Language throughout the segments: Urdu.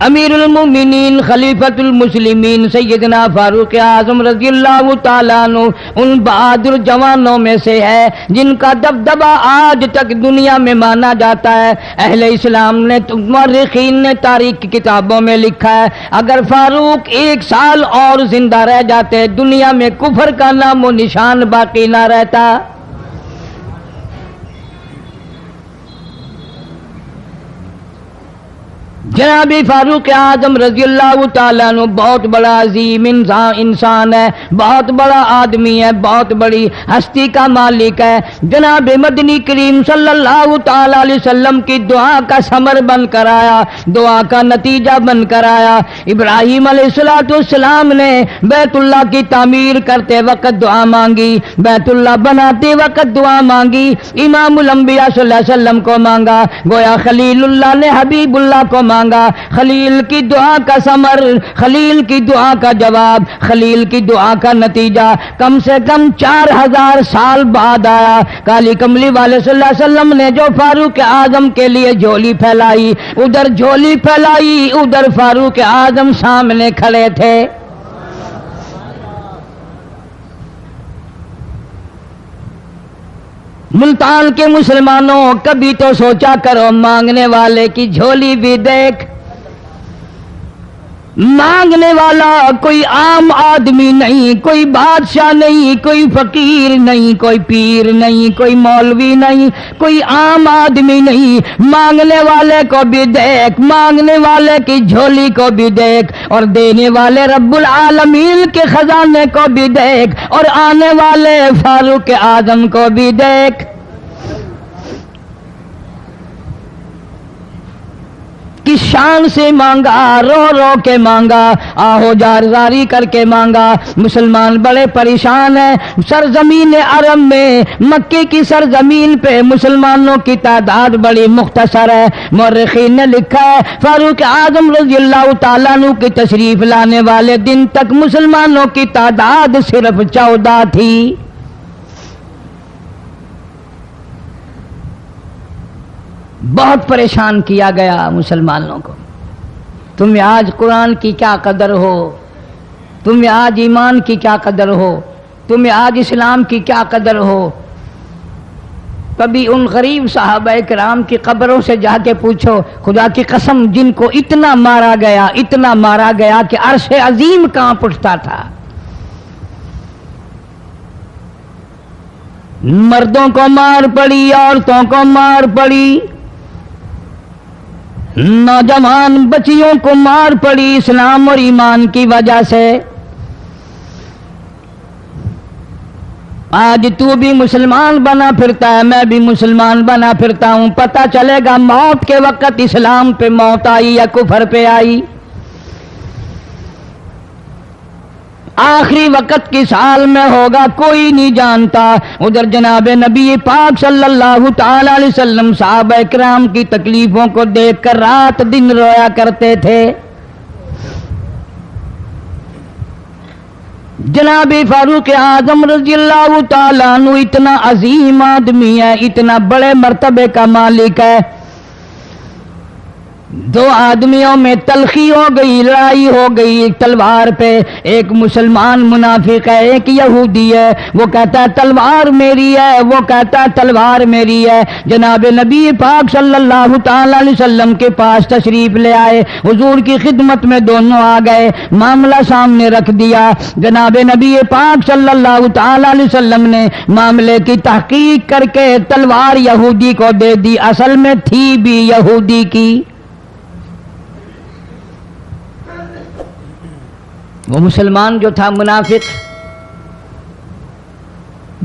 امیر المومنین خلیفۃ المسلمین سیدنا فاروق اعظم رضی اللہ تعالیٰ عنہ ان بہادر جوانوں میں سے ہے جن کا دبدبہ آج تک دنیا میں مانا جاتا ہے۔ اہل اسلام نے مورخین نے تاریخ کی کتابوں میں لکھا ہے اگر فاروق 1 سال اور زندہ رہ جاتے دنیا میں کفر کا نام و نشان باقی نہ رہتا۔ جناب فاروق اعظم رضی اللہ تعالیٰ عنہ بہت بڑا عظیم انسان ہے، بہت بڑا آدمی ہے، بہت بڑی ہستی کا مالک ہے۔ جناب مدنی کریم صلی اللہ تعالیٰ علیہ وسلم کی دعا کا ثمر بن کر آیا، دعا کا نتیجہ بن کر آیا۔ ابراہیم علیہ السلام نے بیت اللہ کی تعمیر کرتے وقت دعا مانگی، بیت اللہ بناتے وقت دعا مانگی، امام الانبیاء صلی اللہ علیہ وسلم کو مانگا، گویا خلیل اللہ نے حبیب اللہ کو مانگا۔ خلیل کی دعا کا ثمر، خلیل کی دعا کا جواب، خلیل کی دعا کا نتیجہ کم سے کم 4000 سال بعد آیا۔ کالی کملی والے صلی اللہ علیہ وسلم نے جو فاروق اعظم کے لیے جھولی پھیلائی، ادھر جھولی پھیلائی، ادھر فاروق اعظم سامنے کھڑے تھے۔ ملتان کے مسلمانوں کبھی تو سوچا کرو مانگنے والے کی جھولی بھی دیکھ۔ مانگنے والا کوئی عام آدمی نہیں، کوئی بادشاہ نہیں، کوئی فقیر نہیں، کوئی پیر نہیں، کوئی مولوی نہیں، کوئی عام آدمی نہیں۔ مانگنے والے کو بھی دیکھ، مانگنے والے کی جھولی کو بھی دیکھ، اور دینے والے رب العالمین کے خزانے کو بھی دیکھ، اور آنے والے فاروق اعظم کو بھی دیکھ۔ کس شان سے مانگا، رو رو کے مانگا، آہو جار زاری کر کے مانگا۔ مسلمان بڑے پریشان ہیں۔ سرزمین عرب میں مکے کی سرزمین پہ مسلمانوں کی تعداد بڑی مختصر ہے۔ مورخین نے لکھا ہے فاروق اعظم رضی اللہ تعالیٰ عنہ کی تشریف لانے والے دن تک مسلمانوں کی تعداد صرف 14 تھی۔ بہت پریشان کیا گیا مسلمانوں کو۔ تمہیں آج قرآن کی کیا قدر ہو، تمہیں آج ایمان کی کیا قدر ہو، تمہیں آج اسلام کی کیا قدر ہو۔ کبھی ان غریب صحابہ کرام کی قبروں سے جا کے پوچھو، خدا کی قسم جن کو اتنا مارا گیا، اتنا مارا گیا کہ عرش عظیم کانپ اٹھتا تھا۔ مردوں کو مار پڑی، عورتوں کو مار پڑی، نوجوان بچیوں کو مار پڑی اسلام اور ایمان کی وجہ سے۔ آج تو بھی مسلمان بنا پھرتا ہے، میں بھی مسلمان بنا پھرتا ہوں، پتہ چلے گا موت کے وقت اسلام پہ موت آئی یا کفر پہ آئی۔ آخری وقت کس حال میں ہوگا کوئی نہیں جانتا۔ ادھر جناب نبی پاک صلی اللہ تعالی علیہ وسلم صحابہ کرام کی تکلیفوں کو دیکھ کر رات دن رویا کرتے تھے۔ جناب فاروق اعظم رضی اللہ تعالیٰ عنہ اتنا عظیم آدمی ہے، اتنا بڑے مرتبے کا مالک ہے۔ دو آدمیوں میں تلخی ہو گئی، لڑائی ہو گئی تلوار پہ۔ ایک مسلمان منافق ہے، ایک یہودی ہے، وہ کہتا ہے تلوار میری ہے، وہ کہتا ہے تلوار میری ہے۔ جناب نبی پاک صلی اللہ تعالی علیہ وسلم کے پاس تشریف لے آئے، حضور کی خدمت میں دونوں آ گئے، معاملہ سامنے رکھ دیا۔ جناب نبی پاک صلی اللہ تعالی علیہ وسلم نے معاملے کی تحقیق کر کے تلوار یہودی کو دے دی، اصل میں تھی بھی یہودی کی۔ وہ مسلمان جو تھا منافق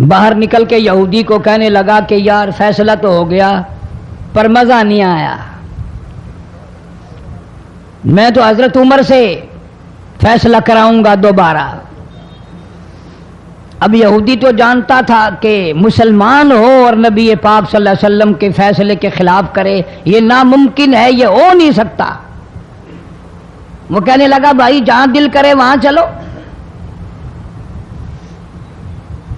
باہر نکل کے یہودی کو کہنے لگا کہ یار فیصلہ تو ہو گیا پر مزہ نہیں آیا، میں تو حضرت عمر سے فیصلہ کراؤں گا دوبارہ۔ اب یہودی تو جانتا تھا کہ مسلمان ہو اور نبی پاک صلی اللہ علیہ وسلم کے فیصلے کے خلاف کرے، یہ ناممکن ہے، یہ ہو نہیں سکتا۔ وہ کہنے لگا بھائی جہاں دل کرے وہاں چلو۔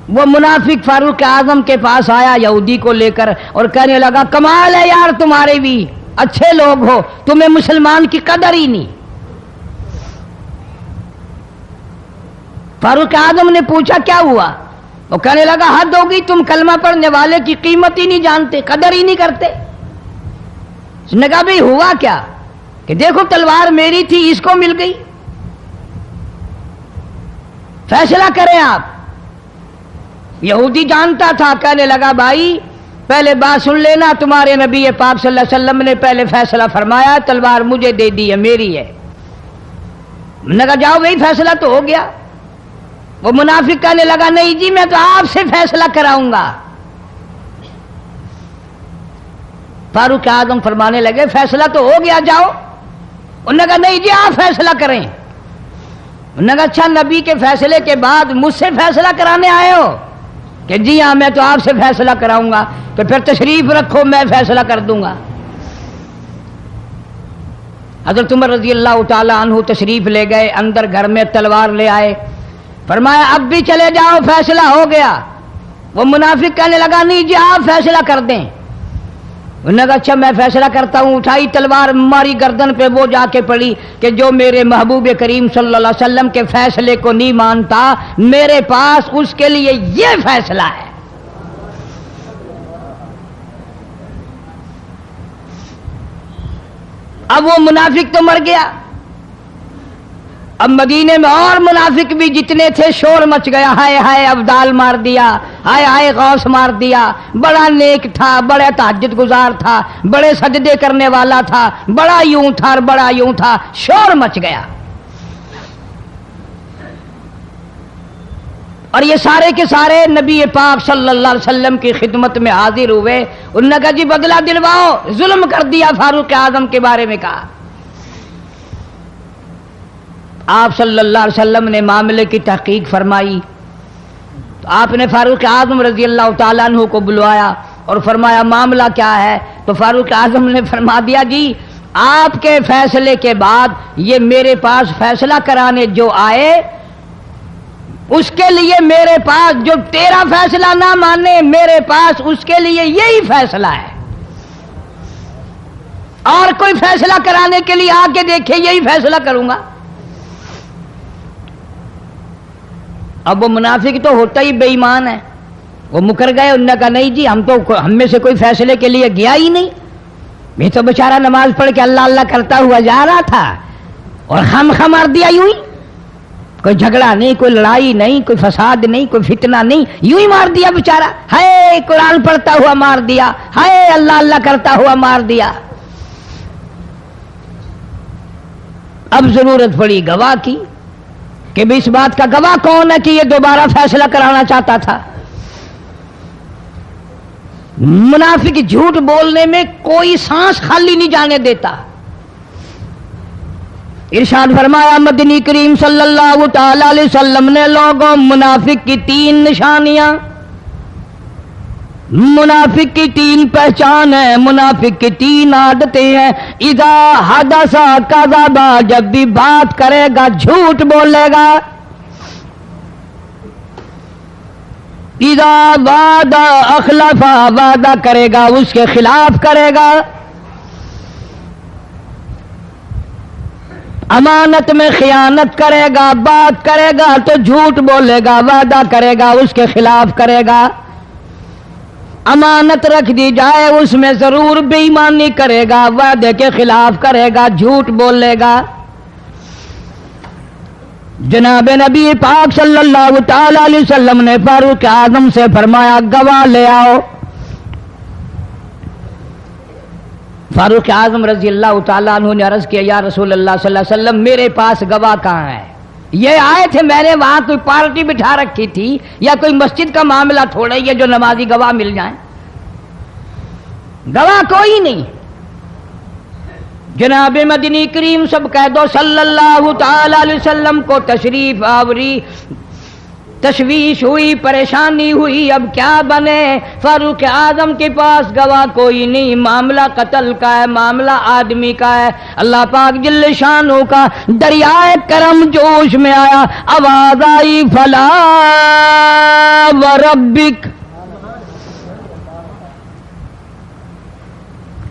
وہ منافق فاروق اعظم کے پاس آیا یہودی کو لے کر اور کہنے لگا کمال ہے یار تمہارے بھی، اچھے لوگ ہو، تمہیں مسلمان کی قدر ہی نہیں۔ فاروق اعظم نے پوچھا کیا ہوا؟ وہ کہنے لگا حد ہوگی، تم کلمہ پڑھنے والے کی قیمت ہی نہیں جانتے، قدر ہی نہیں کرتے۔ اس نے کہا بھئی ہوا کیا؟ کہ دیکھو تلوار میری تھی، اس کو مل گئی، فیصلہ کریں آپ۔ یہودی جانتا تھا، کہنے لگا بھائی پہلے بات سن لینا، تمہارے نبی پاک صلی اللہ علیہ وسلم نے پہلے فیصلہ فرمایا، تلوار مجھے دے دی ہے، میری ہے۔ میں نے کہا جاؤ بھائی فیصلہ تو ہو گیا۔ وہ منافق کہنے لگا نہیں جی میں تو آپ سے فیصلہ کراؤں گا۔ فاروق اعظم فرمانے لگے فیصلہ تو ہو گیا جاؤ۔ انہوں نے کہا نہیں جی آپ فیصلہ کریں۔ انہوں نے کہا اچھا نبی کے فیصلے کے بعد مجھ سے فیصلہ کرانے آئے ہو؟ کہ جی ہاں میں تو آپ سے فیصلہ کراؤں گا، کہ پھر تشریف رکھو میں فیصلہ کر دوں گا۔ حضرت عمر رضی اللہ تعالی عنہ تشریف لے گئے، اندر گھر میں تلوار لے آئے، فرمایا اب بھی چلے جاؤ فیصلہ ہو گیا۔ وہ منافق کہنے لگا نہیں جی آپ فیصلہ کر دیں۔ انہوں نے کہا اچھا میں فیصلہ کرتا ہوں۔ اٹھائی تلوار، ماری گردن پہ، وہ جا کے پڑی کہ جو میرے محبوب کریم صلی اللہ علیہ وسلم کے فیصلے کو نہیں مانتا، میرے پاس اس کے لیے یہ فیصلہ ہے۔ اب وہ منافق تو مر گیا، اب مدینے میں اور منافق بھی جتنے تھے شور مچ گیا، ہائے ہائے ابدال مار دیا، ہائے ہائے غوث مار دیا، بڑا نیک تھا، بڑا تہجد گزار تھا، بڑے سجدے کرنے والا تھا، بڑا یوں تھا اور بڑا یوں تھا، شور مچ گیا۔ اور یہ سارے کے سارے نبی پاک صلی اللہ علیہ وسلم کی خدمت میں حاضر ہوئے۔ انہوں نے کہا جی بدلہ دلواؤ، ظلم کر دیا فاروق اعظم کے بارے میں کہا۔ آپ صلی اللہ علیہ وسلم نے معاملے کی تحقیق فرمائی تو آپ نے فاروق اعظم رضی اللہ تعالیٰ عنہ کو بلوایا اور فرمایا معاملہ کیا ہے؟ تو فاروق اعظم نے فرما دیا جی آپ کے فیصلے کے بعد یہ میرے پاس فیصلہ کرانے جو آئے، اس کے لیے میرے پاس جو تیرا فیصلہ نہ مانے، میرے پاس اس کے لیے یہی فیصلہ ہے، اور کوئی فیصلہ کرانے کے لیے آ کے دیکھے یہی فیصلہ کروں گا۔ اب وہ منافق تو ہوتا ہی بے ایمان ہے، وہ مکر گئے۔ انہوں نے کہا نہیں جی ہم میں سے کوئی فیصلے کے لیے گیا ہی نہیں، میں تو بیچارہ نماز پڑھ کے اللہ اللہ کرتا ہوا جا رہا تھا اور خم مار دیا یوں ہی، کوئی جھگڑا نہیں، کوئی لڑائی نہیں، کوئی فساد نہیں، کوئی فتنہ نہیں، یوں ہی مار دیا بیچارہ، ہائے قرآن پڑھتا ہوا مار دیا، ہائے اللہ اللہ کرتا ہوا مار دیا۔ اب ضرورت پڑی گواہ کی کہ بھی اس بات کا گواہ کون ہے کہ یہ دوبارہ فیصلہ کرانا چاہتا تھا۔ منافق جھوٹ بولنے میں کوئی سانس خالی نہیں جانے دیتا۔ ارشاد فرمایا مدنی کریم صلی اللہ تعالی علیہ وسلم نے لوگوں منافق کی 3 نشانیاں، منافق کی 3 پہچان ہے، منافق کی 3 عادتیں ہیں۔ اذا حدث کذب، جب بھی بات کرے گا جھوٹ بولے گا۔ اذا وعد اخلف، وعدہ کرے گا اس کے خلاف کرے گا۔ امانت میں خیانت کرے گا، بات کرے گا تو جھوٹ بولے گا، وعدہ کرے گا اس کے خلاف کرے گا۔ امانت رکھ دی جائے اس میں ضرور بے ایمانی کرے گا، وعدے کے خلاف کرے گا، جھوٹ بولے گا۔ جناب نبی پاک صلی اللہ تعالی علیہ وسلم نے فاروق اعظم سے فرمایا گواہ لے آؤ۔ فاروق اعظم رضی اللہ تعالیٰ عنہ نے عرض کیا یا رسول اللہ صلی اللہ علیہ وسلم میرے پاس گواہ کہاں ہے؟ یہ آئے تھے، میں نے وہاں کوئی پارٹی بٹھا رکھی تھی یا کوئی مسجد کا معاملہ تھوڑا ہی ہے جو نمازی گواہ مل جائیں، گواہ کوئی نہیں۔ جناب مدنی کریم سب کہہ دو صلی اللہ تعالی علیہ وسلم کو تشریف آوری، تشویش ہوئی، پریشانی ہوئی، اب کیا بنے؟ فاروق اعظم کے پاس گواہ کوئی نہیں، معاملہ قتل کا ہے، معاملہ آدمی کا ہے۔ اللہ پاک جل شانہ کا دریائے کرم جوش میں آیا، آواز آئی فلا وربک،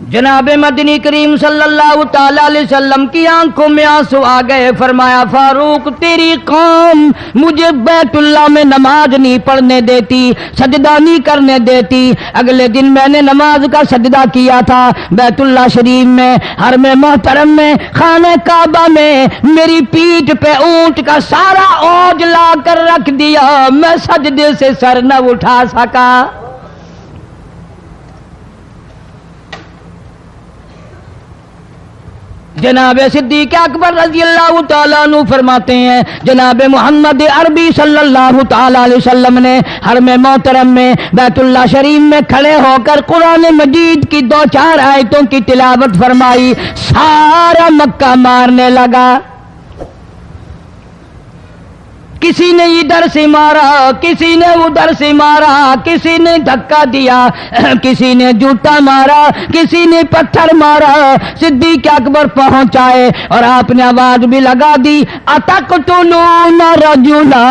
جناب مدنی کریم صلی اللہ تعالی علیہ وسلم کی آنکھوں میں آنسو آ گئے. فرمایا فاروق تیری قوم مجھے بیت اللہ میں نماز نہیں پڑھنے دیتی, سجدہ نہیں کرنے دیتی. اگلے دن میں نے نماز کا سجدہ کیا تھا بیت اللہ شریف میں, حرم محترم میں, خانہ کعبہ میں. میری پیٹھ پہ اونٹ کا سارا اوج لا کر رکھ دیا, میں سجدے سے سر نہ اٹھا سکا. جناب صدیق اکبر رضی اللہ تعالیٰ عنہ فرماتے ہیں جناب محمد عربی صلی اللہ تعالیٰ علیہ وسلم نے حرم محترم میں بیت اللہ شریف میں کھڑے ہو کر قرآن مجید کی 2-4 آیتوں کی تلاوت فرمائی. سارا مکہ مارنے لگا. کسی نے ادھر سے مارا, کسی نے ادھر سے مارا, کسی نے دھکا دیا, کسی نے جوتا مارا, کسی نے پتھر مارا. صدیق اکبر پہنچائے اور آپ نے آواز بھی لگا دی اتقتلون رجلا,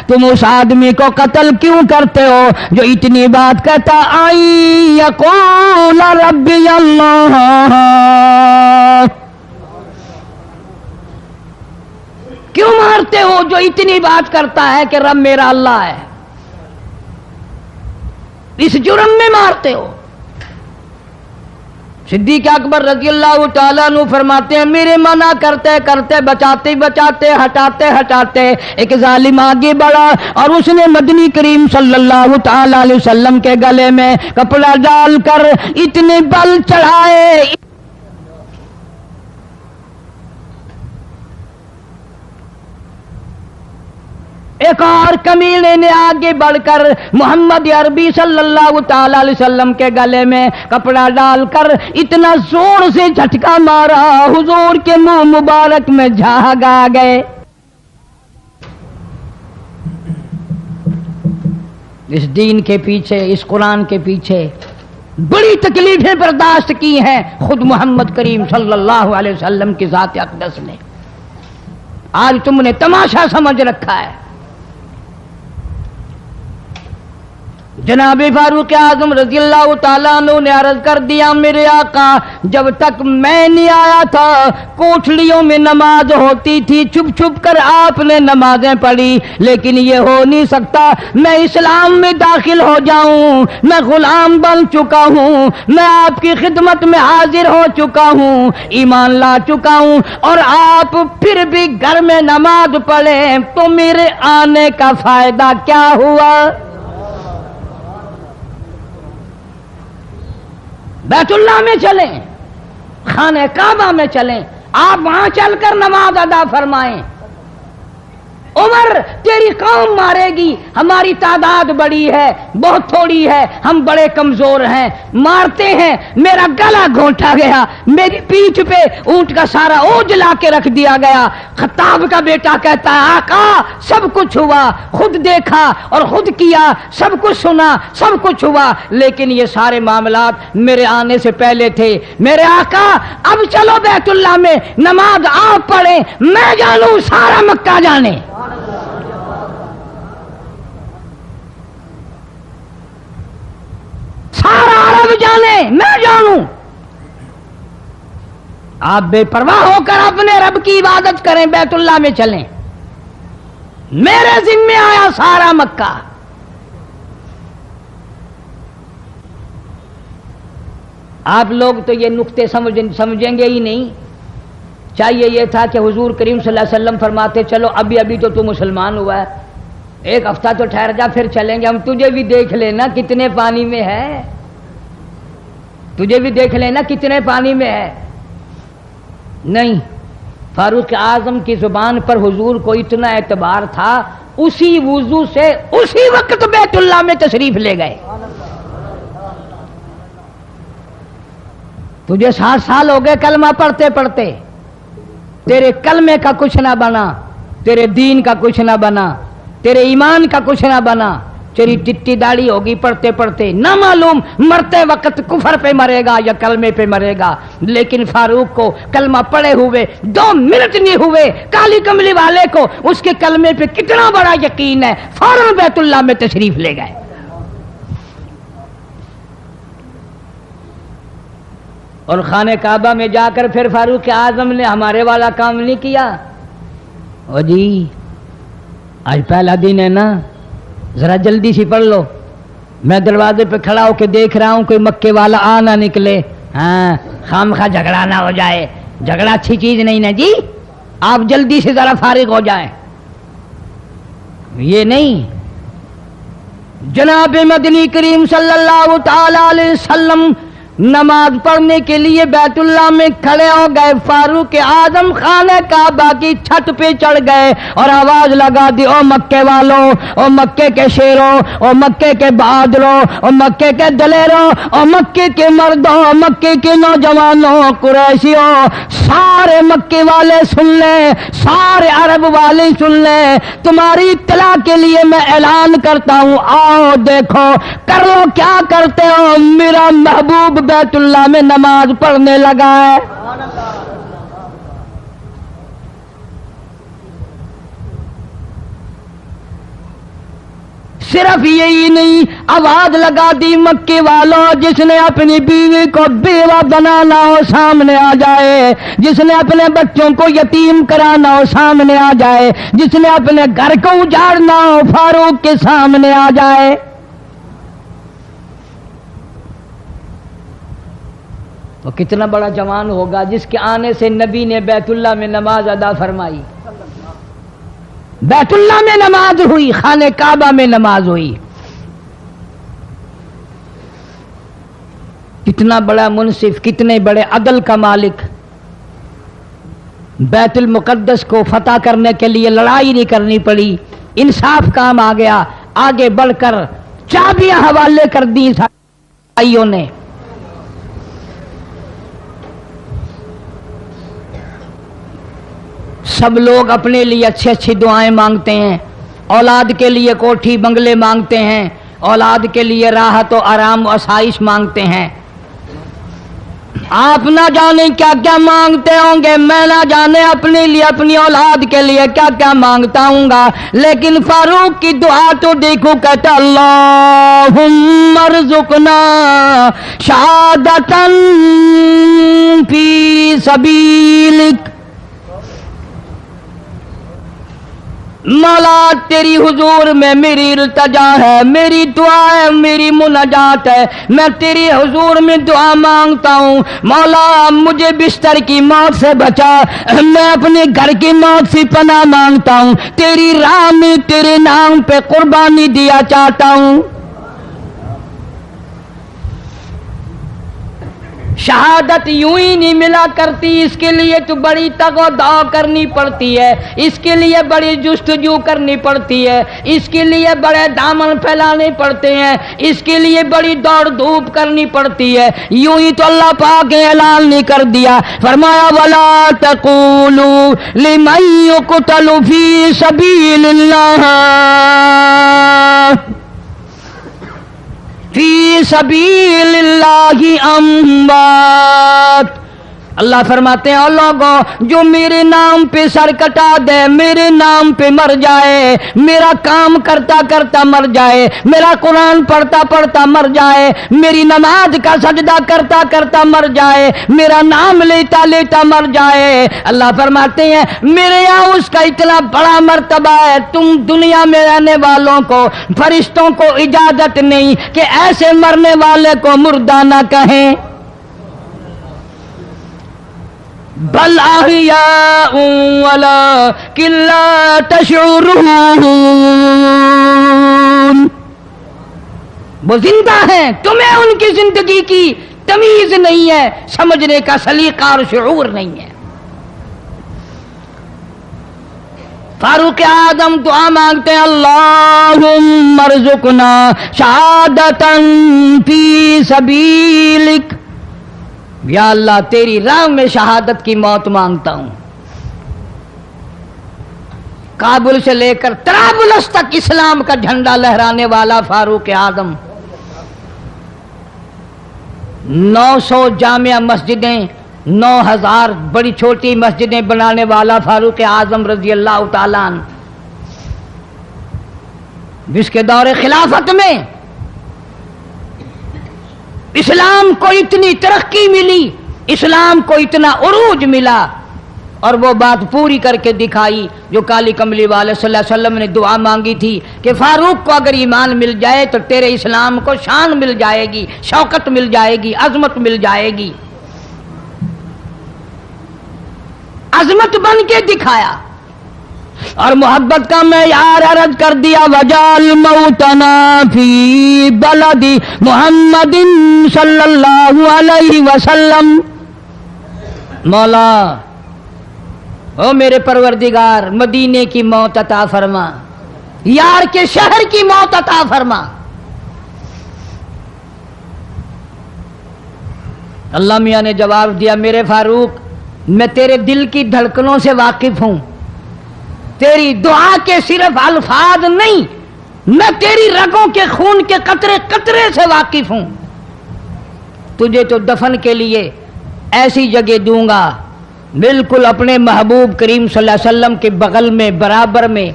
تم اس آدمی کو قتل کیوں کرتے ہو جو اتنی بات کہتا آئی یقول ربی اللہ. کیوں مارتے ہو جو اتنی بات کرتا ہے کہ رب میرا اللہ ہے؟ اس جرم میں مارتے ہو. صدیق اکبر رضی اللہ تعالیٰ عنہ فرماتے ہیں میرے منع کرتے کرتے بچاتے بچاتے ہٹاتے ہٹاتے ایک ظالم آگے بڑھا اور اس نے مدنی کریم صلی اللہ تعالیٰ علیہ وسلم کے گلے میں کپڑا ڈال کر اتنے بل چڑھائے. ایک اور کمینے نے آگے بڑھ کر محمد عربی صلی اللہ تعالی علیہ وسلم کے گلے میں کپڑا ڈال کر اتنا زور سے جھٹکا مارا حضور کے منہ مبارک میں جھاگ آ گئے. اس دین کے پیچھے, اس قرآن کے پیچھے بڑی تکلیفیں برداشت کی ہیں خود محمد کریم صلی اللہ علیہ وسلم کی ذات اقدس نے. آج تم نے تماشا سمجھ رکھا ہے. جناب فاروق اعظم رضی اللہ تعالیٰ عنہ نے عرض کر دیا میرے آقا جب تک میں نہیں آیا تھا کوٹھلیوں میں نماز ہوتی تھی, چھپ چھپ کر آپ نے نمازیں پڑھی, لیکن یہ ہو نہیں سکتا. میں اسلام میں داخل ہو جاؤں, میں غلام بن چکا ہوں, میں آپ کی خدمت میں حاضر ہو چکا ہوں, ایمان لا چکا ہوں, اور آپ پھر بھی گھر میں نماز پڑھیں تو میرے آنے کا فائدہ کیا ہوا؟ بیت اللہ میں چلیں, خانہ کعبہ میں چلیں, آپ وہاں چل کر نماز ادا فرمائیں. عمر تیری قوم مارے گی, ہماری تعداد بڑی ہے, بہت تھوڑی ہے, ہم بڑے کمزور ہیں, مارتے ہیں. میرا گلا گھونٹا گیا, میری پیٹھ پہ اونٹ کا سارا اوج لا کے رکھ دیا گیا. خطاب کا بیٹا کہتا ہے آقا سب کچھ ہوا, خود دیکھا اور خود کیا, سب کچھ سنا, سب کچھ ہوا, لیکن یہ سارے معاملات میرے آنے سے پہلے تھے. میرے آقا اب چلو بیت اللہ میں نماز آپ پڑھیں, میں جانوں سارا مکہ جانے. سارا عرب جانے, میں جانوں. آپ بے پرواہ ہو کر اپنے رب کی عبادت کریں, بیت اللہ میں چلیں, میرے ذمہ آیا سارا مکہ. آپ لوگ تو یہ نقطے سمجھیں گے ہی نہیں. چاہیے یہ تھا کہ حضور کریم صلی اللہ علیہ وسلم فرماتے چلو ابھی ابھی تو مسلمان ہوا ہے, ایک ہفتہ تو ٹھہر جا پھر چلیں گے, ہم تجھے بھی دیکھ لینا کتنے پانی میں ہے, تجھے بھی دیکھ لینا کتنے پانی میں ہے. نہیں, فاروق اعظم کی زبان پر حضور کو اتنا اعتبار تھا, اسی وضو سے اسی وقت بیت اللہ میں تشریف لے گئے. تجھے 60 سال ہو گئے کلمہ پڑھتے پڑھتے, تیرے کلمے کا کچھ نہ بنا, تیرے دین کا کچھ نہ بنا, تیرے ایمان کا کچھ نہ بنا, تیری ٹٹی داڑھی ہوگی پڑھتے پڑھتے, نہ معلوم مرتے وقت کفر پہ مرے گا یا کلمے پہ مرے گا. لیکن فاروق کو کلمہ پڑھے ہوئے 2 منٹ نہیں ہوئے, کالی کملی والے کو اس کے کلمے پہ کتنا بڑا یقین ہے, فوراً بیت اللہ میں تشریف لے گئے. اور خانہ کعبہ میں جا کر پھر فاروق اعظم نے ہمارے والا کام نہیں کیا. او جی آج پہلا دن ہے نا، ذرا جلدی سے پڑھ لو. میں دروازے پہ کھڑا ہو کے دیکھ رہا ہوں کوئی مکے والا آ نہ نکلے. ہاں خام خواہ جھگڑا نہ ہو جائے، جھگڑا اچھی چیز نہیں نا جی، آپ جلدی سے ذرا فارغ ہو جائیں. یہ نہیں، جناب مدنی کریم صلی اللہ تعالی علیہ وسلم نماز پڑھنے کے لیے بیت اللہ میں کھڑے ہو گئے. فاروق اعظم خانہ کعبہ کی چھت پہ چڑھ گئے اور آواز لگا دی، او مکے والوں، او مکے کے شیروں، او مکے کے بہادروں، او مکے کے دلیروں، او مکے کے مردوں، او مکے کے نوجوانوں، قریشیوں، سارے مکے والے سن لیں، سارے عرب والے سن لیں. تمہاری اطلاع کے لیے میں اعلان کرتا ہوں، آؤ دیکھو کر لو کیا کرتے ہو. میرا محبوب بیت اللہ میں نماز پڑھنے لگا ہے. صرف یہی نہیں، آواز لگا دی، مکے والوں جس نے اپنی بیوی کو بیوہ بنانا ہو سامنے آ جائے، جس نے اپنے بچوں کو یتیم کرانا ہو سامنے آ جائے، جس نے اپنے گھر کو اجاڑنا ہو فاروق کے سامنے آ جائے. وہ کتنا بڑا جوان ہوگا جس کے آنے سے نبی نے بیت اللہ میں نماز ادا فرمائی. بیت اللہ میں نماز ہوئی، خانہ کعبہ میں نماز ہوئی. کتنا بڑا منصف، کتنے بڑے عدل کا مالک. بیت المقدس کو فتح کرنے کے لیے لڑائی نہیں کرنی پڑی، انصاف کام آ گیا. آگے بڑھ کر چابیاں حوالے کر دی بھائیوں نے. سب لوگ اپنے لیے اچھی اچھی دعائیں مانگتے ہیں، اولاد کے لیے کوٹھی بنگلے مانگتے ہیں، اولاد کے لیے راحت و آرام و آسائش مانگتے ہیں. آپ نہ جانے کیا کیا مانگتے ہوں گے، میں نہ جانے اپنے لیے اپنی اولاد کے لیے کیا کیا مانگتا ہوں گا. لیکن فاروق کی دعا تو دیکھو، کہتا اللہم ارزقنا شہادتاً فی سبیلک. مولا تیری حضور میں میری التجا ہے، میری دعا ہے، میری مناجات ہے. میں تیری حضور میں دعا مانگتا ہوں، مولا مجھے بستر کی موت سے بچا، میں اپنے گھر کی موت سے پناہ مانگتا ہوں، تیری راہ میں تیرے نام پہ قربانی دیا چاہتا ہوں. شہادت یوں ہی نہیں ملا کرتی، اس کے لیے تو بڑی تگ و دو کرنی پڑتی ہے، اس کے لیے بڑی جستجو کرنی پڑتی ہے، اس کے لیے بڑے دامن پھیلانے پڑتے ہیں، اس کے لیے بڑی دوڑ دھوپ کرنی پڑتی ہے. یوں ہی تو اللہ پاک نے اعلان نہیں کر دیا، فرمایا وَلَا تَقُولُوا لِمَن يُقْتَلُ فِي سَبِيلِ اللَّهِ فی سبیل اللہ اموات. اللہ فرماتے ہیں اور لوگوں جو میرے نام پہ سر کٹا دے، میرے نام پہ مر جائے، میرا کام کرتا کرتا مر جائے، میرا قرآن پڑھتا پڑھتا مر جائے، میری نماز کا سجدہ کرتا کرتا مر جائے، میرا نام لیتا لیتا مر جائے، اللہ فرماتے ہیں میرے یہاں اس کا اتنا بڑا مرتبہ ہے، تم دنیا میں رہنے والوں کو، فرشتوں کو اجازت نہیں کہ ایسے مرنے والے کو مردہ نہ کہیں. بل احیاء ولکن لا تشعرون. وہ زندہ ہیں، تمہیں ان کی زندگی کی تمیز نہیں ہے، سمجھنے کا سلیقہ اور شعور نہیں ہے. فاروق اعظم دعا مانگتے ہیں اللہم ارزقنا شہادتاً فی سبیلک. یا اللہ تیری راہ میں شہادت کی موت مانگتا ہوں. کابل سے لے کر طرابلس تک اسلام کا جھنڈا لہرانے والا فاروق اعظم، 900 جامع مسجدیں، 9000 بڑی چھوٹی مسجدیں بنانے والا فاروق اعظم رضی اللہ تعالیٰ عنہ، جس کے دور خلافت میں اسلام کو اتنی ترقی ملی اسلام کو اتنا عروج ملا اور وہ بات پوری کر کے دکھائی جو کالی کملی والے صلی اللہ علیہ وسلم نے دعا مانگی تھی کہ فاروق کو اگر ایمان مل جائے تو تیرے اسلام کو شان مل جائے گی، شوکت مل جائے گی، عظمت مل جائے گی۔ عظمت بن کے دکھایا اور محبت کا معیار عرض کر دیا، وجعل موتنا فی بلد محمد صلی اللہ علیہ وسلم۔ مولا او میرے پروردگار، مدینے کی موت عطا فرما، یار کے شہر کی موت عطا فرما۔ اللہ میاں نے جواب دیا، میرے فاروق میں تیرے دل کی دھڑکنوں سے واقف ہوں، تیری دعا کے صرف الفاظ نہیں، میں تیری رگوں کے خون کے قطرے قطرے سے واقف ہوں۔ تجھے تو دفن کے لیے ایسی جگہ دوں گا بالکل اپنے محبوب کریم صلی اللہ علیہ وسلم کے بغل میں، برابر میں۔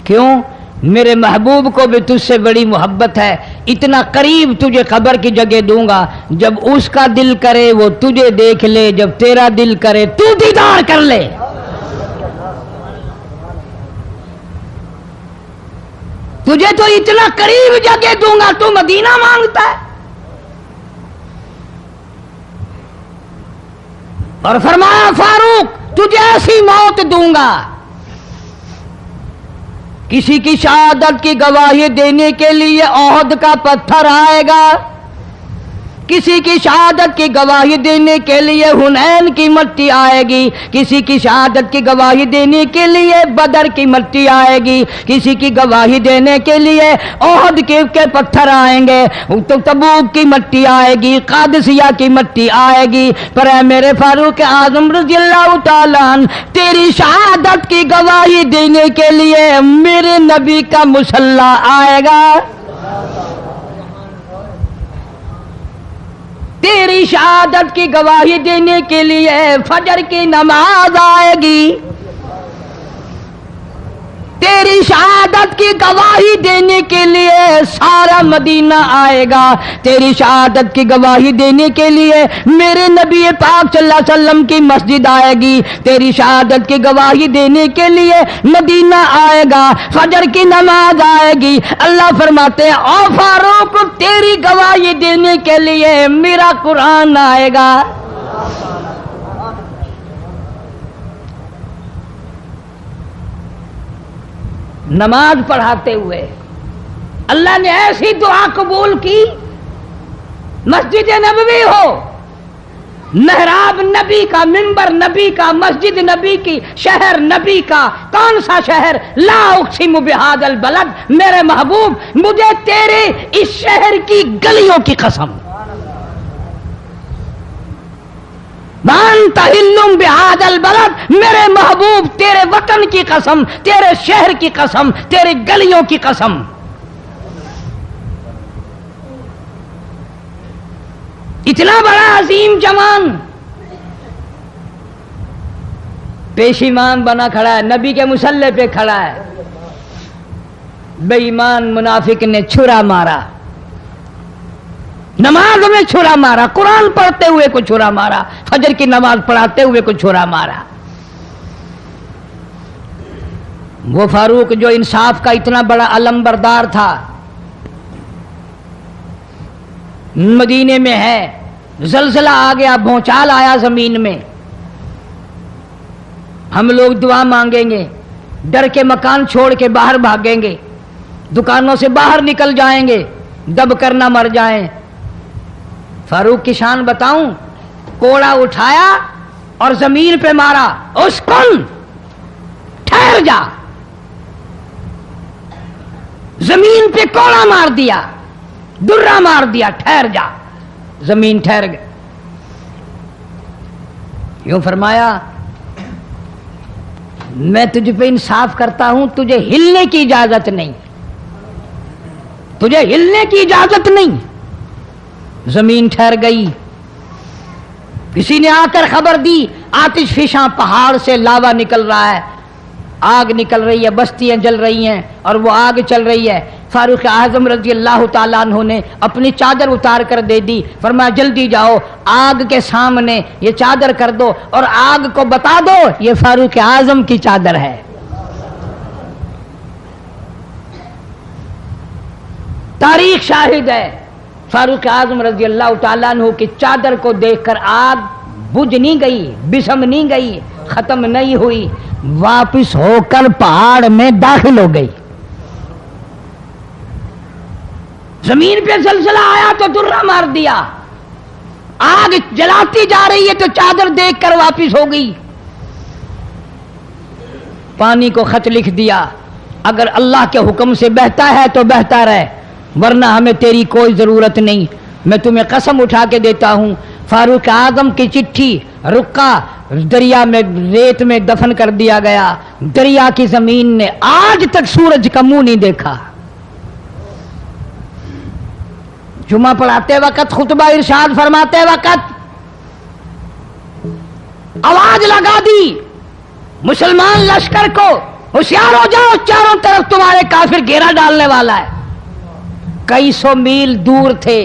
کیوں؟ میرے محبوب کو بھی تجھ سے بڑی محبت ہے، اتنا قریب تجھے قبر کی جگہ دوں گا، جب اس کا دل کرے وہ تجھے دیکھ لے، جب تیرا دل کرے تو دیدار کر لے۔ تجھے تو اتنا قریب جگہ دوں گا، تو مدینہ مانگتا ہے۔ اور فرمایا فاروق تجھے ایسی موت دوں گا، کسی کی شہادت کی گواہی دینے کے لیے احد کا پتھر آئے گا، کسی کی شہادت کی گواہی دینے کے لیے حنین کی مٹی آئے گی، کسی کی شہادت کی گواہی دینے کے لیے بدر کی مٹی آئے گی، کسی کی گواہی دینے کے لیے احد کے پتھر آئیں گے، تو تبوک کی مٹی آئے گی، قادسیہ کی مٹی آئے گی، پر اے میرے فاروق اعظم رضی اللہ تعالیٰ عنہ، تیری شہادت کی گواہی دینے کے لیے میرے نبی کا مصلی آئے گا، تیری شہادت کی گواہی دینے کے لیے فجر کی نماز آئے گی، تیری شہادت کی گواہی دینے کے لیے سارا مدینہ آئے گا، تیری شہادت کی گواہی دینے کے لیے میرے نبی پاک صلی اللہ علیہ وسلم کی مسجد آئے گی، تیری شہادت کی گواہی دینے کے لیے مدینہ آئے گا، فجر کی نماز آئے گی۔ اللہ فرماتے ہیں او فاروق تیری گواہی دینے کے لیے میرا قرآن آئے گا۔ نماز پڑھاتے ہوئے اللہ نے ایسی دعا قبول کی، مسجد نبوی ہو، محراب نبی کا، منبر نبی کا، مسجد نبی کی، شہر نبی کا، کون سا شہر؟ لا اقسم بہذا البلد، میرے محبوب مجھے تیرے اس شہر کی گلیوں کی قسم، وانت حل بہذا البلد، میرے محبوب تیرے وطن کی قسم، تیرے شہر کی قسم، تیرے گلیوں کی قسم۔ اتنا بڑا عظیم جوان پیشیمان بنا کھڑا ہے، نبی کے مصلی پہ کھڑا ہے، بے ایمان منافق نے چھرا مارا، نماز میں چھرا مارا، قرآن پڑھتے ہوئے کو چھرا مارا، فجر کی نماز پڑھاتے ہوئے کو چھرا مارا۔ وہ فاروق جو انصاف کا اتنا بڑا علم بردار تھا، مدینے میں ہے، زلزلہ آ گیا، بھونچال آیا زمین میں، ہم لوگ دعا مانگیں گے، ڈر کے مکان چھوڑ کے باہر بھاگیں گے، دکانوں سے باہر نکل جائیں گے، دب کر نہ مر جائیں۔ فاروق کی شان بتاؤں، کوڑا اٹھایا اور زمین پہ مارا، اسکن ٹھہر جا، زمین پہ کوڑا مار دیا، درہ مار دیا، ٹھہر جا، زمین ٹھہر گئی۔ یوں فرمایا میں تجھ پہ انصاف کرتا ہوں، تجھے ہلنے کی اجازت نہیں، تجھے ہلنے کی اجازت نہیں۔ زمین ٹھہر گئی۔ کسی نے آ کر خبر دی آتش فشاں پہاڑ سے لاوا نکل رہا ہے، آگ نکل رہی ہے، بستیاں جل رہی ہیں اور وہ آگ چل رہی ہے۔ فاروق اعظم رضی اللہ تعالیٰ عنہ نے اپنی چادر اتار کر دے دی، فرمایا جلدی جاؤ آگ کے سامنے یہ چادر کر دو اور آگ کو بتا دو یہ فاروق اعظم کی چادر ہے۔ تاریخ شاہد ہے، فاروق اعظم رضی اللہ تعالیٰ عنہ کی چادر کو دیکھ کر آگ بجھ نہیں گئی، بسم نہیں گئی، ختم نہیں ہوئی، واپس ہو کر پہاڑ میں داخل ہو گئی۔ زمین پہ زلزلہ آیا تو درہ مار دیا، آگ جلاتی جا رہی ہے تو چادر دیکھ کر واپس ہو گئی۔ پانی کو خط لکھ دیا، اگر اللہ کے حکم سے بہتا ہے تو بہتا رہے، ورنہ ہمیں تیری کوئی ضرورت نہیں۔ میں تمہیں قسم اٹھا کے دیتا ہوں، فاروق اعظم کی چٹھی رکا دریا میں ریت میں دفن کر دیا گیا، دریا کی زمین نے آج تک سورج کا منہ نہیں دیکھا۔ جمعہ پڑھاتے وقت، خطبہ ارشاد فرماتے وقت آواز لگا دی مسلمان لشکر کو، ہوشیار ہو جاؤ چاروں طرف تمہارے کافر گھیرا ڈالنے والا ہے۔ کئی سو میل دور تھے،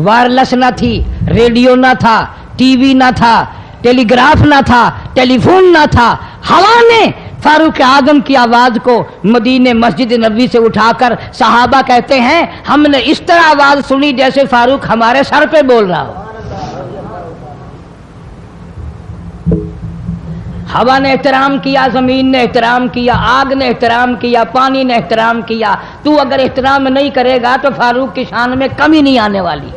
وائرلیس نہ تھی، ریڈیو نہ تھا، ٹی وی نہ تھا، ٹیلی گراف نہ تھا، ٹیلی فون نہ تھا، ہوا نے فاروق اعظم کی آواز کو مدینے مسجد نبوی سے اٹھا کر صحابہ کہتے ہیں ہم نے اس طرح آواز سنی جیسے فاروق ہمارے سر پہ بول رہا ہو۔ ہوا نے احترام کیا، زمین نے احترام کیا، آگ نے احترام کیا، پانی نے احترام کیا۔ تو اگر احترام نہیں کرے گا تو فاروق کی شان میں کمی نہیں آنے والی۔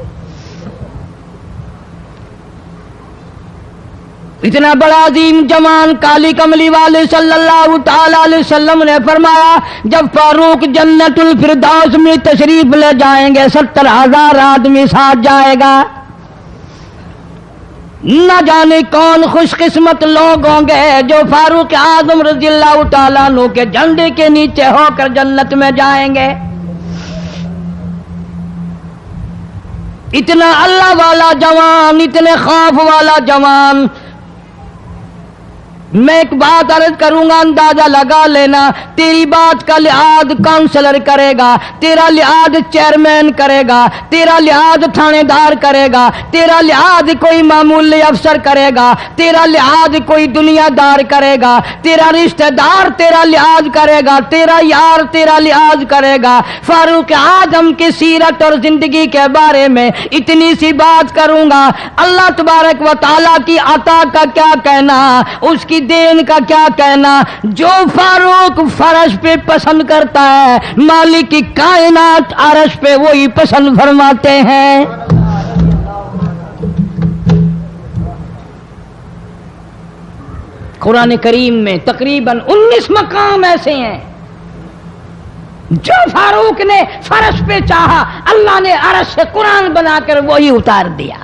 اتنا بڑا عظیم جوان کالی کملی والے صلی اللہ تعالی علیہ وسلم نے فرمایا جب فاروق جنت الفردوس میں تشریف لے جائیں گے 70,000 آدمی ساتھ جائے گا۔ نہ جانے کون خوش قسمت لوگ ہوں گے جو فاروق اعظم رضی اللہ تعالیٰ عنہ کے جھنڈے کے نیچے ہو کر جنت میں جائیں گے۔ اتنا اللہ والا جوان، اتنے خوف والا جوان۔ میں ایک بات عرض کروں گا، اندازہ لگا لینا، تیری بات کا لحاظ کونسلر کرے گا، تیرا لحاظ چیئرمین کرے گا، تیرا لحاظ تھانے دار کرے گا، تیرا لحاظ کوئی معمولی افسر کرے گا، تیرا لحاظ کوئی دنیا دار کرے گا، تیرا رشتہ دار تیرا لحاظ کرے گا، تیرا یار تیرا لحاظ کرے گا۔ فاروق اعظم کی سیرت اور زندگی کے بارے میں اتنی سی بات کروں گا، اللہ تبارک و تعالیٰ کی عطا کا کیا کہنا، اس کی دین کا کیا کہنا۔ جو فاروق فرش پہ پسند کرتا ہے مالک کی کائنات عرش پہ وہی پسند فرماتے ہیں۔ قرآن کریم میں تقریباً 19 مقام ایسے ہیں جو فاروق نے فرش پہ چاہا اللہ نے عرش سے قرآن بنا کر وہی اتار دیا۔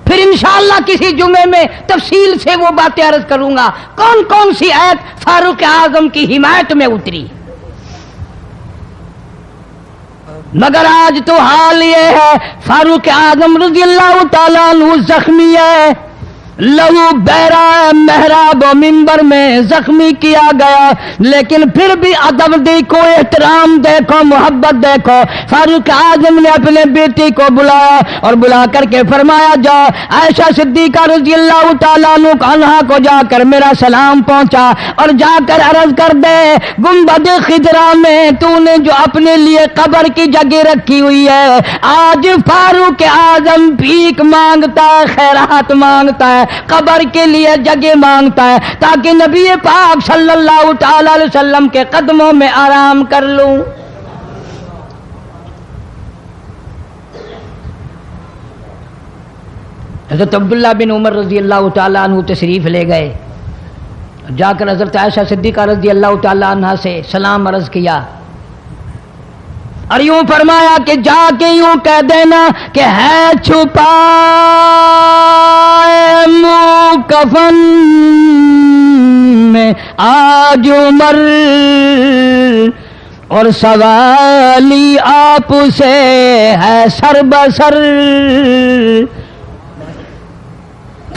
پھر انشاءاللہ کسی جمعے میں تفصیل سے وہ باتیں عرض کروں گا کون کون سی آیت فاروق اعظم کی حمایت میں اتری۔ مگر آج تو حال یہ ہے فاروق اعظم رضی اللہ تعالیٰ عنہ زخمی ہے، لہو بہرا محراب و منبر میں زخمی کیا گیا، لیکن پھر بھی ادب دیکھو، احترام دیکھو، محبت دیکھو۔ فاروق اعظم نے اپنے بیٹی کو بلایا اور بلا کر کے فرمایا جا عائشہ صدیقہ رضی اللہ تعالیٰ عنہا کو جا کر میرا سلام پہنچا اور جا کر عرض کر دے گنبد خضرا میں تو نے جو اپنے لیے قبر کی جگہ رکھی ہوئی ہے، آج فاروق اعظم بھیک مانگتا ہے، خیرات مانگتا ہے، قبر کے لیے جگہ مانگتا ہے تاکہ نبی پاک صلی اللہ تعالی علیہ وسلم کے قدموں میں آرام کر لوں۔ حضرت عبداللہ بن عمر رضی اللہ تعالیٰ عنہ تشریف لے گئے، جا کر حضرت عائشہ صدیقہ رضی اللہ تعالیٰ عنہ سے سلام عرض کیا اور یوں فرمایا کہ جا کے یوں کہہ دینا کہ ہے چھپائے منہ کفن میں آج عمر اور سوالی آپ سے ہے سر بسر۔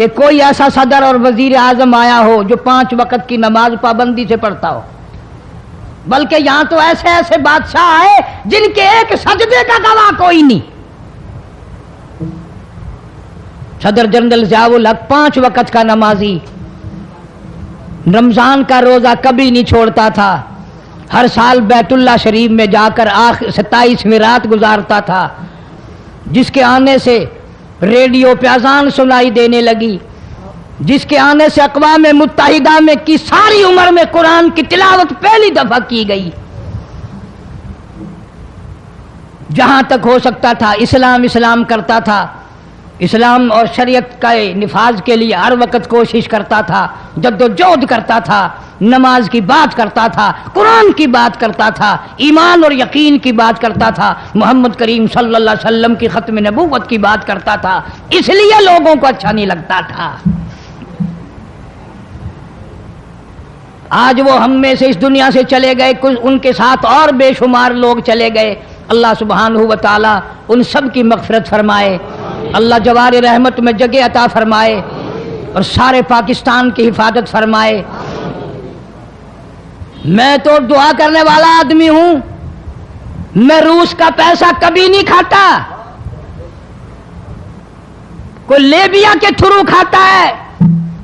کہ کوئی ایسا صدر اور وزیر اعظم آیا ہو جو 5 وقت کی نماز پابندی سے پڑھتا ہو، بلکہ یہاں تو ایسے ایسے بادشاہ آئے جن کے ایک سجدے کا گواہ کوئی نہیں۔ صدر جنرل ضیاء الحق 5 وقت کا نمازی، رمضان کا روزہ کبھی نہیں چھوڑتا تھا، ہر سال بیت اللہ شریف میں جا کر 27ویں رات گزارتا تھا، جس کے آنے سے ریڈیو پہ اذان سنائی دینے لگی، جس کے آنے سے اقوام متحدہ میں کی ساری عمر میں قرآن کی تلاوت پہلی دفعہ کی گئی۔ جہاں تک ہو سکتا تھا اسلام کرتا تھا، اسلام اور شریعت کا نفاذ کے لیے ہر وقت کوشش کرتا تھا، جدوجہد کرتا تھا، نماز کی بات کرتا تھا، قرآن کی بات کرتا تھا، ایمان اور یقین کی بات کرتا تھا، محمد کریم صلی اللہ علیہ وسلم کی ختم نبوت کی بات کرتا تھا، اس لیے لوگوں کو اچھا نہیں لگتا تھا۔ آج وہ ہم میں سے اس دنیا سے چلے گئے، کچھ ان کے ساتھ اور بے شمار لوگ چلے گئے، اللہ سبحانہ و تعالی ان سب کی مغفرت فرمائے، اللہ جوار رحمت میں جگہ عطا فرمائے اور سارے پاکستان کی حفاظت فرمائے۔ میں تو دعا کرنے والا آدمی ہوں، میں روس کا پیسہ کبھی نہیں کھاتا، کوئی لیبیا کے تھرو کھاتا ہے،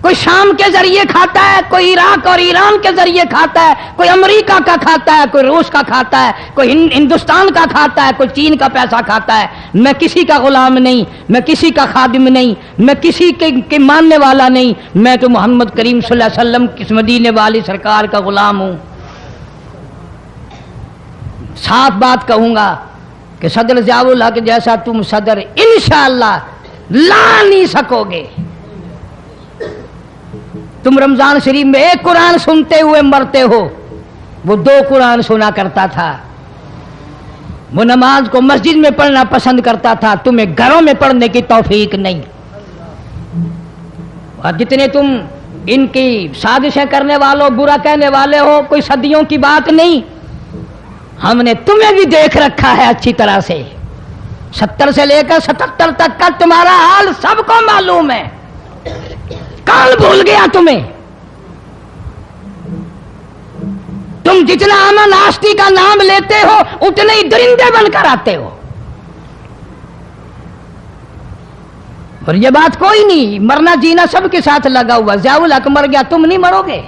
کوئی شام کے ذریعے کھاتا ہے، کوئی عراق اور ایران کے ذریعے کھاتا ہے، کوئی امریکہ کا کھاتا ہے، کوئی روس کا کھاتا ہے، کوئی ہندوستان کا کھاتا ہے، کوئی چین کا پیسہ کھاتا ہے۔ میں کسی کا غلام نہیں، میں کسی کا خادم نہیں، میں کسی کے ماننے والا نہیں، میں تو محمد کریم صلی اللہ علیہ وسلم کی مدینے والی سرکار کا غلام ہوں۔ صاف بات کہوں گا کہ صدر ضیاء الحق جیسا تم صدر انشاءاللہ لا نہیں سکو گے۔ تم رمضان شریف میں ایک قرآن سنتے ہوئے مرتے ہو، وہ 2 قرآن سنا کرتا تھا، وہ نماز کو مسجد میں پڑھنا پسند کرتا تھا، تمہیں گھروں میں پڑھنے کی توفیق نہیں۔ اور جتنے تم ان کی سازشیں کرنے والوں، برا کہنے والے ہو، کوئی صدیوں کی بات نہیں، ہم نے تمہیں بھی دیکھ رکھا ہے اچھی طرح سے، 70 سے لے کر 77 تک کا تمہارا حال سب کو معلوم ہے، کون بھول گیا تمہیں؟ تم جتنا امن آشتی کا نام لیتے ہو اتنے ہی درندے بن کر آتے ہو، اور یہ بات کوئی نہیں، مرنا جینا سب کے ساتھ لگا ہوا۔ ضیاء الحق مر گیا، تم نہیں مرو گے،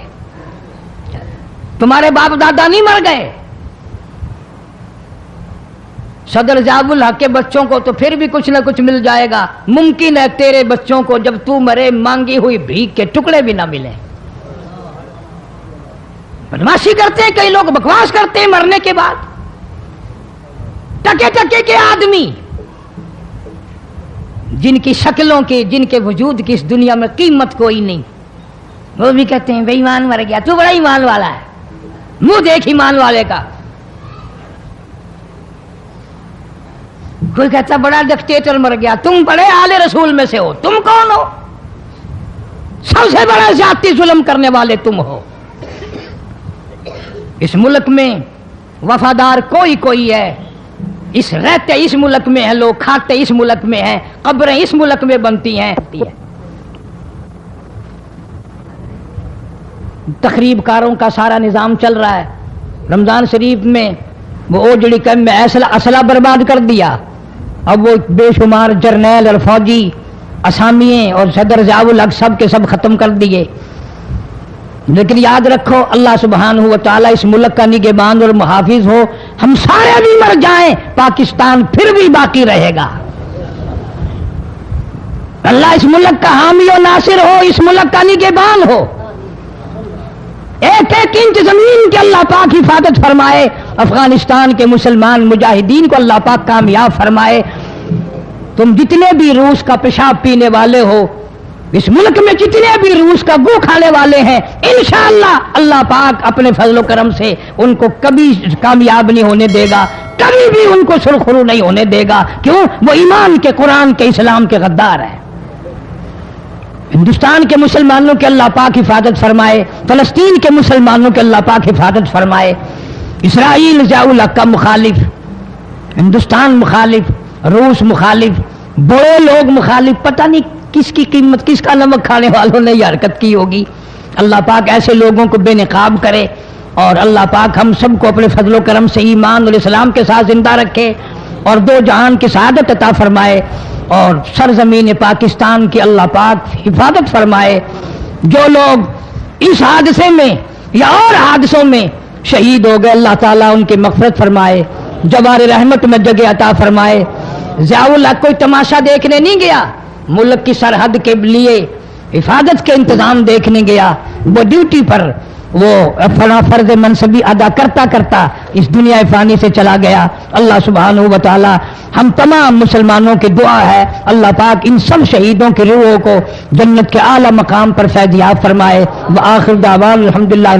تمہارے باپ دادا نہیں مر گئے۔ صدر ضیاء الحق کے بچوں کو تو پھر بھی کچھ نہ کچھ مل جائے گا، ممکن ہے تیرے بچوں کو جب تو مرے مانگی ہوئی بھیک کے ٹکڑے بھی نہ ملیں۔ بدماشی کرتے ہیں کئی لوگ، بکواس کرتے ہیں مرنے کے بعد، ٹکے ٹکے کے آدمی جن کی شکلوں کی، جن کے وجود کی اس دنیا میں قیمت کوئی نہیں، وہ بھی کہتے ہیں بے ایمان مر گیا، تو بڑا ایمان والا ہے، منہ دیکھ ایمان والے کا۔ کوئی کہتا بڑا ڈکٹیٹر مر گیا، تم بڑے آل رسول میں سے ہو، تم کون ہو؟ سب سے بڑا زیادتی ظلم کرنے والے تم ہو۔ اس ملک میں وفادار کوئی ہے، اس رہتے اس ملک میں ہیں لوگ، کھاتے اس ملک میں ہیں، قبریں اس ملک میں بنتی ہیں۔ تقریب کاروں کا سارا نظام چل رہا ہے، رمضان شریف میں وہ اوجڑی کم میں اسلحہ برباد کر دیا، اب وہ بے شمار جرنیل اور فوجی اسامیے اور صدر ضیاء الحق سب کے سب ختم کر دیے۔ لیکن یاد رکھو اللہ سبحانہ و تعالیٰ اس ملک کا نگہبان اور محافظ ہو، ہم سارے بھی مر جائیں پاکستان پھر بھی باقی رہے گا۔ اللہ اس ملک کا حامی و ناصر ہو، اس ملک کا نگہبان ہو، ایک ایک انچ زمین کے اللہ پاک حفاظت فرمائے، افغانستان کے مسلمان مجاہدین کو اللہ پاک کامیاب فرمائے۔ تم جتنے بھی روس کا پیشاب پینے والے ہو، اس ملک میں جتنے بھی روس کا گو کھانے والے ہیں، انشاءاللہ اللہ پاک اپنے فضل و کرم سے ان کو کبھی کامیاب نہیں ہونے دے گا، کبھی بھی ان کو سرخرو نہیں ہونے دے گا۔ کیوں؟ وہ ایمان کے، قرآن کے، اسلام کے غدار ہیں۔ ہندوستان کے مسلمانوں کے اللہ پاک حفاظت فرمائے، فلسطین کے مسلمانوں کے اللہ پاک حفاظت فرمائے۔ اسرائیل ضیاء الحق کا مخالف، ہندوستان مخالف، روس مخالف، بڑے لوگ مخالف، پتہ نہیں کس کی قیمت، کس کا نمک کھانے والوں نے یہ حرکت کی ہوگی؟ اللہ پاک ایسے لوگوں کو بے نقاب کرے، اور اللہ پاک ہم سب کو اپنے فضل و کرم سے ایمان اور اسلام کے ساتھ زندہ رکھے، اور دو جہان کی سعادت عطا فرمائے، اور سرزمین پاکستان کی اللہ پاک حفاظت فرمائے۔ جو لوگ اس حادثے میں یا اور حادثوں میں شہید ہو گئے، اللہ تعالیٰ ان کی مغفرت فرمائے، جوار رحمت میں جگہ عطا فرمائے۔ ضیاء الحق کوئی تماشا دیکھنے نہیں گیا، ملک کی سرحد کے لیے حفاظت کے انتظام دیکھنے گیا، وہ ڈیوٹی پر وہ اپنا فرض منصبی ادا کرتا کرتا اس دنیا فانی سے چلا گیا۔ اللہ سبحانہ و تعالی ہم تمام مسلمانوں کی دعا ہے اللہ پاک ان سب شہیدوں کی روحوں کو جنت کے اعلی مقام پر فیض یاب فرمائے۔ وآخر دعوانا الحمدللہ۔